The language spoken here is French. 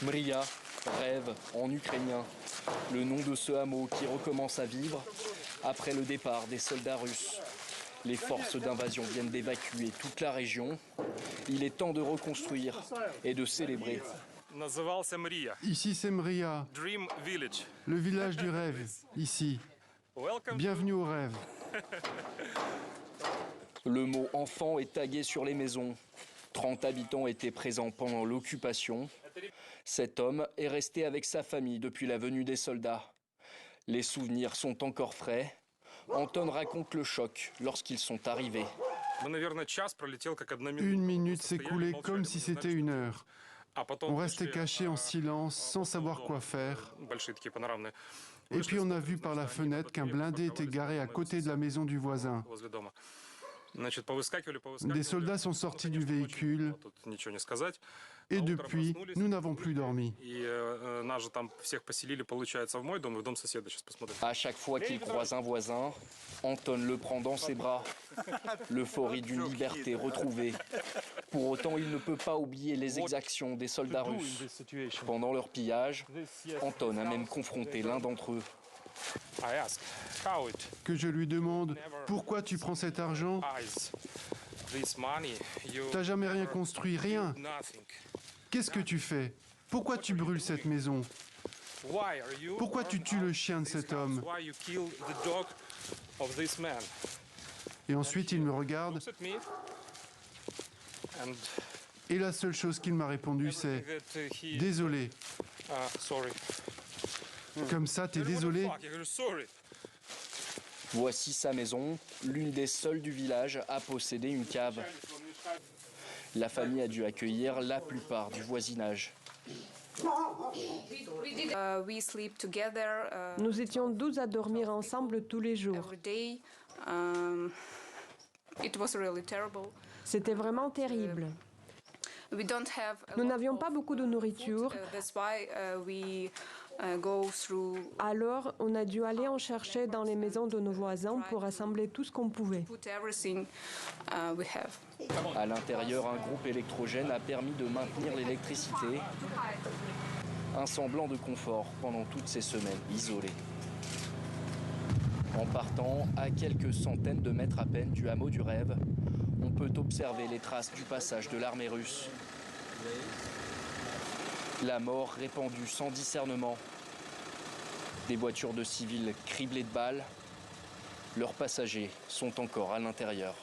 Mria, rêve en ukrainien, le nom de ce hameau qui recommence à vivre après le départ des soldats russes. Les forces d'invasion viennent d'évacuer toute la région. Il est temps de reconstruire et de célébrer. Ici c'est Mria, le village du rêve, ici. Bienvenue au rêve. Le mot enfant est tagué sur les maisons. 30 habitants étaient présents pendant l'occupation. Cet homme est resté avec sa famille depuis la venue des soldats. Les souvenirs sont encore frais. Anton raconte le choc lorsqu'ils sont arrivés. 1 minute s'est écoulée comme si c'était 1 heure. On restait cachés en silence, sans savoir quoi faire. Et puis on a vu par la fenêtre qu'un blindé était garé à côté de la maison du voisin. Des soldats sont sortis du véhicule et depuis, nous n'avons plus dormi. À chaque fois qu'il croise un voisin, Anton le prend dans ses bras. L'euphorie d'une liberté retrouvée. Pour autant, il ne peut pas oublier les exactions des soldats russes. Pendant leur pillage, Anton a même confronté l'un d'entre eux. Que je lui demande « Pourquoi tu prends cet argent ? T'as jamais rien construit, rien. Qu'est-ce que tu fais? Pourquoi tu brûles cette maison? Pourquoi tu tues le chien de cet homme ?» Et ensuite, il me regarde. Et la seule chose qu'il m'a répondu, c'est « Désolé. » Comme ça, t'es désolé? Voici sa maison, l'une des seules du village à posséder une cave. La famille a dû accueillir la plupart du voisinage. Nous étions 12 à dormir ensemble tous les jours. C'était vraiment terrible. Nous n'avions pas beaucoup de nourriture, alors on a dû aller en chercher dans les maisons de nos voisins pour rassembler tout ce qu'on pouvait. À l'intérieur, un groupe électrogène a permis de maintenir l'électricité, un semblant de confort pendant toutes ces semaines isolées. En partant à quelques centaines de mètres à peine du hameau du rêve, on peut observer les traces du passage de l'armée russe. La mort répandue sans discernement. Des voitures de civils criblées de balles. Leurs passagers sont encore à l'intérieur.